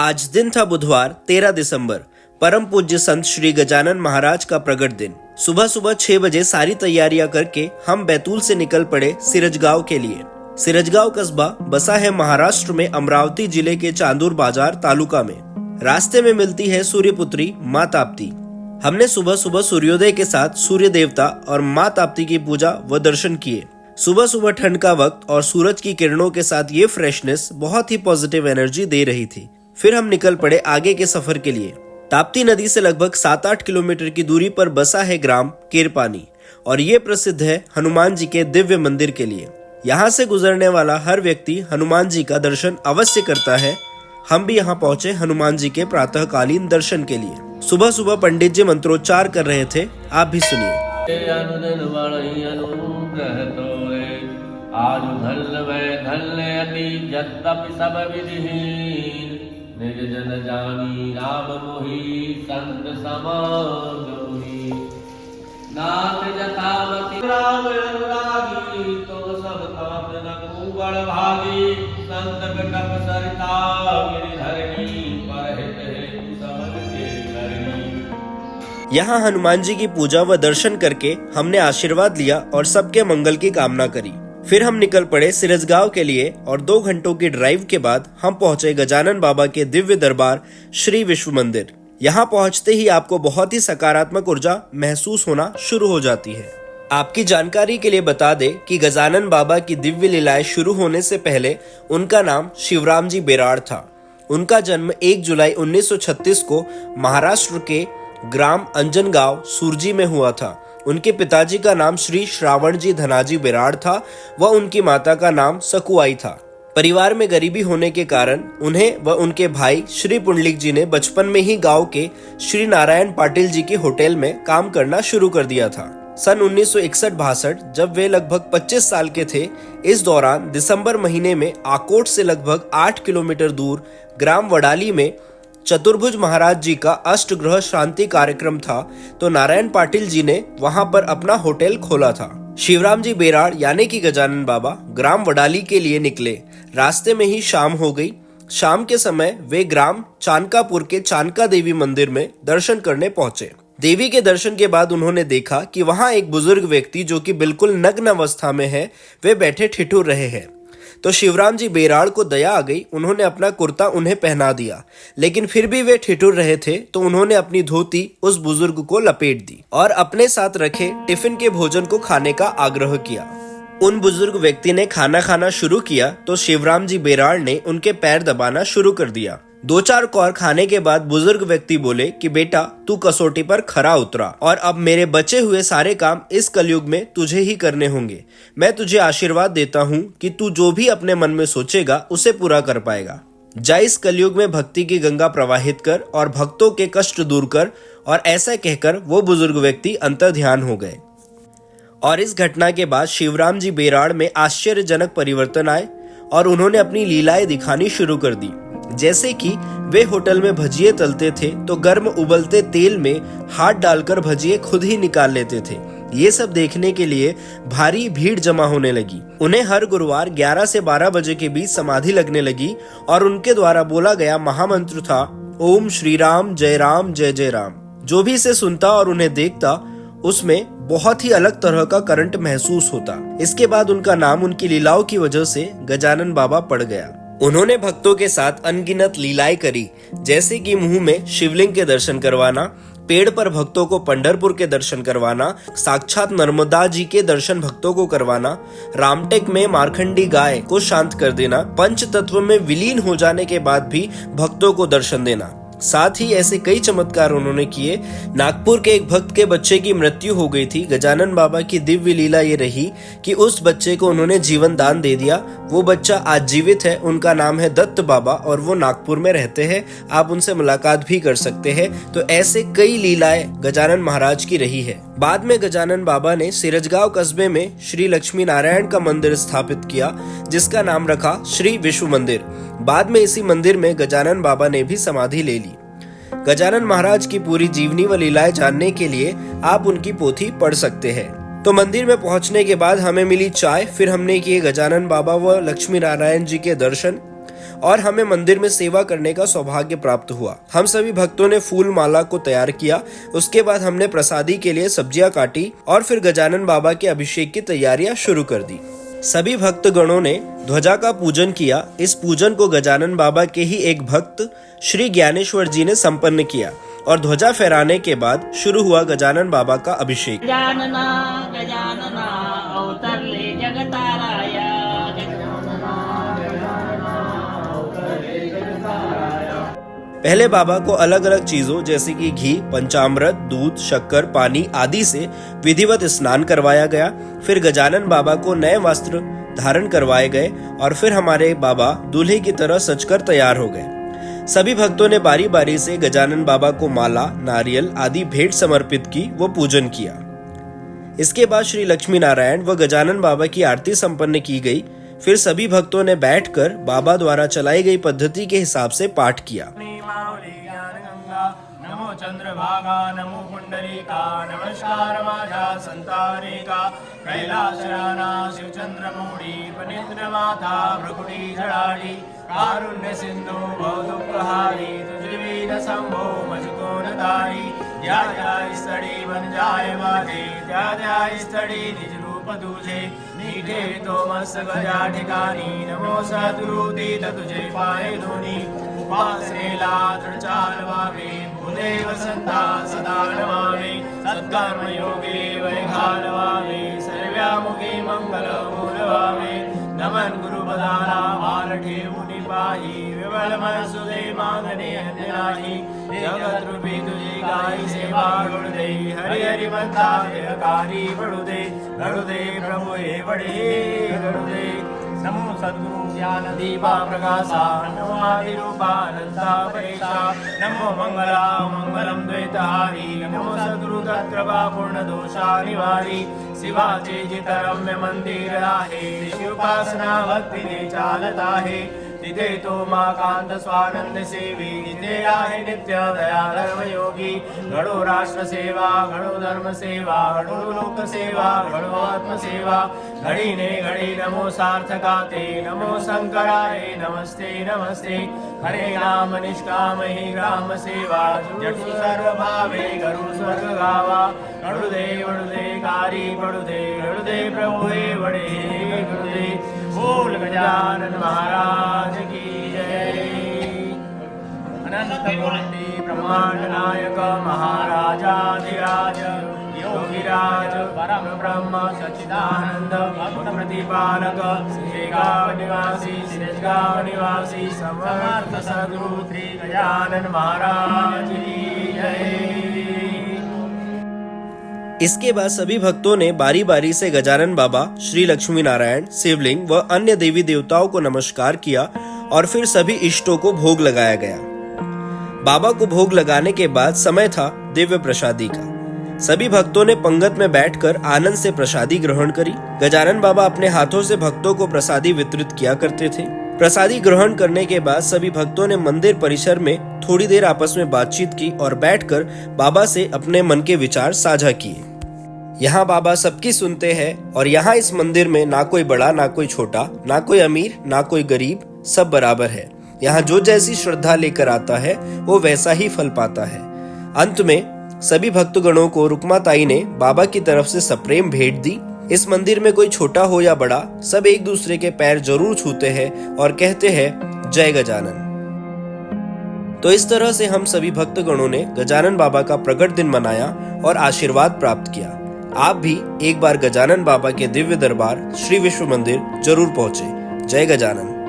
आज दिन था बुधवार 13 दिसंबर, परम पूज्य संत श्री गजानन महाराज का प्रगट दिन। सुबह सुबह 6 बजे सारी तैयारियां करके हम बैतूल से निकल पड़े सिरजगांव के लिए। सिरजगांव कस्बा बसा है महाराष्ट्र में अमरावती जिले के चांदूर बाजार तालुका में। रास्ते में मिलती है सूर्यपुत्री माँ ताप्ती। हमने सुबह सुबह सूर्योदय के साथ सूर्य देवता और माँ ताप्ती की पूजा व दर्शन किए। सुबह सुबह ठंड का वक्त और सूरज की किरणों के साथ ये फ्रेशनेस बहुत ही पॉजिटिव एनर्जी दे रही थी। फिर हम निकल पड़े आगे के सफर के लिए। ताप्ती नदी से लगभग 7-8 किलोमीटर की दूरी पर बसा है ग्राम केरपानी और ये प्रसिद्ध है हनुमान जी के दिव्य मंदिर के लिए। यहाँ से गुजरने वाला हर व्यक्ति हनुमान जी का दर्शन अवश्य करता है। हम भी यहाँ पहुँचे हनुमान जी के प्रातःकालीन दर्शन के लिए। सुबह सुबह पंडित जी मंत्रोच्चार कर रहे थे, आप भी सुनिए। निज जन जानी राम मोहि संत समागमहि। नाथ जथामति राम अनुरागी तुम सब तात न कुबड़ भागी। संत कटक सरिता गिरिधरणी परहित हेतु समन के करनी। यहाँ हनुमान जी की पूजा व दर्शन करके हमने आशीर्वाद लिया और सबके मंगल की कामना करी। फिर हम निकल पड़े सिरजगांव के लिए और 2 घंटों की ड्राइव के बाद हम पहुंचे गजानन बाबा के दिव्य दरबार श्री विश्व मंदिर। यहाँ पहुंचते ही आपको बहुत ही सकारात्मक ऊर्जा महसूस होना शुरू हो जाती है। आपकी जानकारी के लिए बता दें कि गजानन बाबा की दिव्य लीलाएं शुरू होने से पहले उनका नाम शिवराम जी बेराड़ था। उनका जन्म 1 जुलाई 1936 को महाराष्ट्र के ग्राम अंजनगांव सुरजी में हुआ था। उनके पिताजी का नाम श्री श्रावण जी धनाजी बेराड़ था व उनकी माता का नाम सकुआई था। परिवार में गरीबी होने के कारण उन्हें व उनके भाई श्री पुंडलिक जी ने बचपन में ही गांव के श्री नारायण पाटिल जी के होटल में काम करना शुरू कर दिया था। सन 1961-62 जब वे लगभग 25 साल के थे, इस दौरान दिसंबर महीने में आकोट से लगभग 8 किलोमीटर दूर ग्राम वडाली में चतुर्भुज महाराज जी का अष्टग्रह शांति कार्यक्रम था, तो नारायण पाटिल जी ने वहां पर अपना होटल खोला था। शिवराम जी बेराड़ यानी कि गजानन बाबा ग्राम वडाली के लिए निकले। रास्ते में ही शाम हो गई। शाम के समय वे ग्राम चानकापुर के चानका देवी मंदिर में दर्शन करने पहुंचे। देवी के दर्शन के बाद उन्होंने देखा कि वहां एक बुजुर्ग व्यक्ति जो कि बिल्कुल नग्न अवस्था में है, वे बैठे ठिठुर रहे हैं। तो शिवराम जी बेराड़ को दया आ गई। उन्होंने अपना कुर्ता उन्हें पहना दिया, लेकिन फिर भी वे ठिठुर रहे थे, तो उन्होंने अपनी धोती उस बुजुर्ग को लपेट दी और अपने साथ रखे टिफिन के भोजन को खाने का आग्रह किया। उन बुजुर्ग व्यक्ति ने खाना खाना शुरू किया तो शिवराम जी बेराड़ ने उनके पैर दबाना शुरू कर दिया। 2-4 कौर खाने के बाद बुजुर्ग व्यक्ति बोले कि बेटा, तू कसौटी पर खरा उतरा और अब मेरे बचे हुए सारे काम इस कलयुग में तुझे ही करने होंगे। मैं तुझे आशीर्वाद देता हूँ कि तू जो भी अपने मन में सोचेगा उसे पूरा कर पाएगा। जा इस कलयुग में भक्ति की गंगा प्रवाहित कर और भक्तों के कष्ट दूर कर। और ऐसा कहकर वो बुजुर्ग व्यक्ति अंतर्ध्यान हो गए। और इस घटना के बाद शिवराम जी बेराड़ में आश्चर्यजनक परिवर्तन आए और उन्होंने अपनी लीलाएं दिखानी शुरू कर दी। जैसे कि वे होटल में भजिए तलते थे तो गर्म उबलते तेल में हाथ डालकर भजिए खुद ही निकाल लेते थे। ये सब देखने के लिए भारी भीड़ जमा होने लगी। उन्हें हर गुरुवार 11 से 12 बजे के बीच समाधि लगने लगी और उनके द्वारा बोला गया महामंत्र था, ओम श्री राम जय जय राम। जो भी इसे सुनता और उन्हें देखता, उसमें बहुत ही अलग तरह का करंट महसूस होता। इसके बाद उनका नाम उनकी लीलाओं की वजह से गजानन बाबा पड़ गया। उन्होंने भक्तों के साथ अनगिनत लीलाएं करी, जैसे कि मुंह में शिवलिंग के दर्शन करवाना, पेड़ पर भक्तों को पंढरपुर के दर्शन करवाना, साक्षात नर्मदा जी के दर्शन भक्तों को करवाना, रामटेक में मारखंडी गाय को शांत कर देना, पंच तत्व में विलीन हो जाने के बाद भी भक्तों को दर्शन देना। साथ ही ऐसे कई चमत्कार उन्होंने किए। नागपुर के एक भक्त के बच्चे की मृत्यु हो गई थी। गजानन बाबा की दिव्य लीला ये रही कि उस बच्चे को उन्होंने जीवन दान दे दिया। वो बच्चा आज जीवित है। उनका नाम है दत्त बाबा और वो नागपुर में रहते हैं। आप उनसे मुलाकात भी कर सकते हैं। तो ऐसे कई लीलाएं गजानन महाराज की रही है। बाद में गजानन बाबा ने सिरजगांव कस्बे में श्री लक्ष्मी नारायण का मंदिर स्थापित किया, जिसका नाम रखा श्री विश्व मंदिर। बाद में इसी मंदिर में गजानन बाबा ने भी समाधि ले ली। गजानन महाराज की पूरी जीवनी व लीलाएं जानने के लिए आप उनकी पोथी पढ़ सकते हैं। तो मंदिर में पहुंचने के बाद हमें मिली चाय। फिर हमने किए गजानन बाबा व लक्ष्मी नारायण जी के दर्शन और हमें मंदिर में सेवा करने का सौभाग्य प्राप्त हुआ। हम सभी भक्तों ने फूल माला को तैयार किया। उसके बाद हमने प्रसादी के लिए सब्जियां काटी और फिर गजानन बाबा के अभिषेक की तैयारियां शुरू कर दी। सभी भक्तगणों ने ध्वजा का पूजन किया। इस पूजन को गजानन बाबा के ही एक भक्त श्री ज्ञानेश्वर जी ने संपन्न किया और ध्वजा फहराने के बाद शुरू हुआ गजानन बाबा का अभिषेक। गजानना गजानना अवतरले जगताराया, पहले बाबा को अलग अलग चीजों जैसे कि घी, पंचामृत, दूध, शक्कर, पानी आदि से विधिवत स्नान करवाया गया। फिर गजानन बाबा को नए वस्त्र धारण करवाए गए और फिर हमारे बाबा दूल्हे की तरह सजकर तैयार हो गए। सभी भक्तों ने बारी बारी से गजानन बाबा को माला, नारियल आदि भेंट समर्पित की व पूजन किया। इसके बाद श्री लक्ष्मी नारायण व गजानन बाबा की आरती संपन्न की गई। फिर सभी भक्तों ने बैठकर बाबा द्वारा चलाई गई पद्धति के हिसाब से पाठ किया। नमो चंद्रभागा नमो कुंडलिका, नमस्कार माझा संतारिका, कैलासराना शिवचंद्रमौळी, पनिंद्र माता भ्रकुटी जळाळी, कारुण्य सिंधू बहुदुःखहारी, तुझे शंभो मजकोन तारी, ज्या ज्या स्थळी बन जाय माझे, त्या त्या स्थळी निज रूप तुझे, नीठे तो मस्त गजा ठिकाणी, नमो सद्गुरु दीत तुझे पाय दोन्ही, उपासनेला दृढ चालवावे, भूले वसंता सदा नमावे, सत्कर्म योगे वै घालवावे, सर्व्यामुखे मंगल बोलवावे, नमन गुरुपदाला भार ठेवून पाही, विमल मन सुदे मागणे अन्य नाही, जगत रूपी तुझी काही सेवा घडू दे, हरि हरि म्हणता देहकारी घडू दे प्रभू हे वडे घडू दे। नमो सद्गुरु ज्ञान दीपा प्रकाशा, नमो आदिरूपा अनंता परेशा, नमो मंगला मंगलम द्वैतहारी, नमो सद्गुरु दत्तप्रभा पूर्ण दोषा निवारी, शिवाचे जितरम्य मंदिर आहे, शिवोपासना भक्तीने चालत आहे, तिथे तो मा कांत स्वानंद सेवी, तिथे आहे नित्य दया धर्मयोगी, घडो राष्ट्र सेवा घडो धर्म सेवा, घडो लोक सेवा घडो आत्मसेवा, घडीने घडी नमो सार्थका ते, नमो शंकराय नमस्ते नमस्ते, हरे नाम निष्काम ही ग्राम सेवा, जटू सर्व भावे घरू स्वर्ग गावा, घडू दे कारी पडू दे प्रभू हे वडे घडू दे, बोल गजानन महाराज की जय। अनंत कोटि ब्रह्मांड नायक महाराजाधिराज, योगिराज परम ब्रह्म सच्चिदानंद भक्त प्रतिपालक, श्रीगांव निवासी सिरजगांव निवासी समर्थ सद्गुरु श्री गजानन महाराज की जय। इसके बाद सभी भक्तों ने बारी बारी से गजानन बाबा, श्री लक्ष्मी नारायण, शिवलिंग व अन्य देवी देवताओं को नमस्कार किया और फिर सभी इष्टों को भोग लगाया गया। बाबा को भोग लगाने के बाद समय था दिव्य प्रसादी का। सभी भक्तों ने पंगत में बैठकर आनंद से प्रसादी ग्रहण करी। गजानन बाबा अपने हाथों से भक्तों को प्रसादी वितरित किया करते थे। प्रसादी ग्रहण करने के बाद सभी भक्तों ने मंदिर परिसर में थोड़ी देर आपस में बातचीत की और बैठकर बाबा से अपने मन के विचार साझा किए। यहाँ बाबा सबकी सुनते हैं और यहाँ इस मंदिर में ना कोई बड़ा ना कोई छोटा, ना कोई अमीर ना कोई गरीब, सब बराबर है। यहाँ जो जैसी श्रद्धा लेकर आता है वो वैसा ही फल पाता है। अंत में सभी भक्तगणों को रुक्माताई ने बाबा की तरफ से सप्रेम भेंट दी। इस मंदिर में कोई छोटा हो या बड़ा, सब एक दूसरे के पैर जरूर छूते हैं और कहते हैं जय गजानन। तो इस तरह से हम सभी भक्तगणों ने गजानन बाबा का प्रकट दिन मनाया और आशीर्वाद प्राप्त किया। आप भी एक बार गजानन बाबा के दिव्य दरबार श्री विश्व मंदिर जरूर पहुंचे। जय गजानन।